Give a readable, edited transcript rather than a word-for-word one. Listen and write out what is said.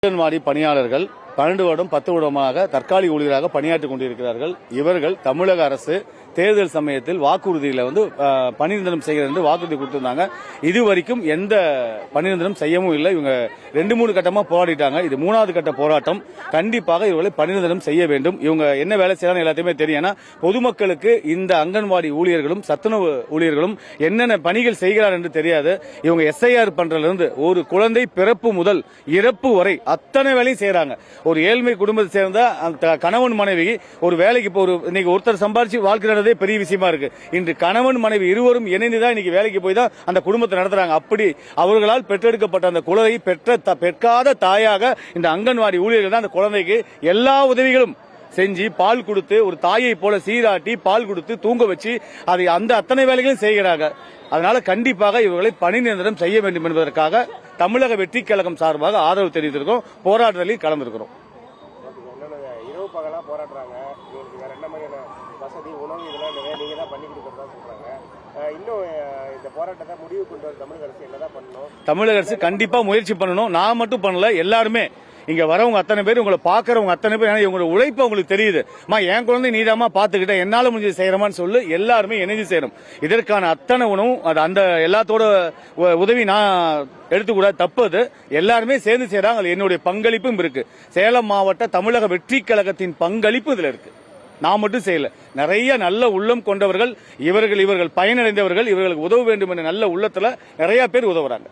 அங்கன்வாடி பணியாளர்கள் 12 வருடம் 10 வருடமாக தற்காலிக ஊழியராக பணியாற்றிக் கொண்டிருக்கிறார்கள். இவர்கள் தமிழக அரசு தேர்தல் சமயத்தில் வாக்குறுதியில பணி நிரந்தரம் செய்கிறது என்று வாக்குறுதி கொடுத்திருந்தாங்க. இதுவரைக்கும் எந்த பணி நிரந்தரம் செய்யவும் இல்லை. இவங்க 2-3 கட்டமா போராடிட்டாங்க. இது 3வது கட்ட போராட்டம். கண்டிப்பாக இவர்களை பணி நிரந்தரம் செய்ய வேண்டும். இவங்க என்ன வேலை செய்யறாங்க எல்லாத்தையுமே தெரியும். பொதுமக்களுக்கு இந்த அங்கன்வாடி ஊழியர்களும் சத்துணவு ஊழியர்களும் என்னென்ன பணிகள் செய்கிறார் என்று தெரியாது. இவங்க எஸ்ஐஆர் பண்றதுல இருந்து ஒரு குழந்தை பிறப்பு முதல் இறப்பு வரை அத்தனை வேலையும் செய்யறாங்க. ஒரு ஏழ்மை குடும்பத்தை சேர்ந்த கணவன் மனைவி ஒரு வேலைக்கு இன்னைக்கு ஒருத்தர் சம்பாதிச்சு வாழ்க்கை பெரிய விஷயமா இருக்கு. இன்று கணவன் மனைவி இருவரும் இணைந்துதான் இன்னைக்கு வேலைக்கு போய் தான் அந்த குடும்பத்தை நடத்துறாங்க. அப்படி அவர்களால் பெற்றெடுக்கப்பட்ட அந்த குழந்தை பெற்காத தாயாக இந்த அங்கன்வாடி ஊழியர்கள் தான் அந்த குழந்தைக்கு எல்லா உதவிகளும் செஞ்சு பால் கொடுத்து ஒரு தாயை போல சீராட்டி பால் கொடுத்து தூங்க வச்சு அதை அத்தனை வேலைகளும் செய்கிறாங்க. அதனால கண்டிப்பாக இவர்களை பணி நிரந்தரம் செய்ய வேண்டும் என்பதற்காக தமிழக வெற்றி கழகம் சார்பாக ஆதரவு தெரிவித்திருக்கிறோம். போராட்டத்தில் கலந்திருக்கிறோம். வசதி உணவு இதெல்லாம் நிறைய நீங்க தான் பண்ணி கொடுக்கறதா சொல்றாங்க. இன்னும் இந்த போராட்டத்தை முடிவு கொண்டு வர தமிழக அரசு என்னதான் பண்ணணும்? தமிழக அரசு கண்டிப்பா முயற்சி பண்ணணும். நான் மட்டும் பண்ணல, எல்லாருமே இங்க வரவங்க அத்தனை பேர், உங்களை பாக்குறவங்க அத்தனை பேர், உங்களோட உழைப்பு உங்களுக்கு தெரியுது. என் குழந்தை நீதாமா பாத்துக்கிட்ட, என்னால முடிஞ்சது செய்யறமான்னு சொல்லு. எல்லாருமே இணைஞ்சு செய்யணும். இதற்கான அத்தனை உணவும் அந்த எல்லாத்தோட உதவி நான் எடுத்துக்கூட தப்பது. எல்லாருமே சேர்ந்து செய்யறாங்க. என்னுடைய பங்களிப்பும் இருக்கு. சேலம் மாவட்ட தமிழக வெற்றி கழகத்தின் பங்களிப்பு இதுல இருக்கு. நான் மட்டும் செய்யல, நிறைய நல்ல உள்ளம் கொண்டவர்கள் இவர்கள் பயனடைந்தவர்கள், இவர்களுக்கு உதவ வேண்டும் என்ற நல்ல உள்ளத்துல நிறைய பேர் உதவுறாங்க.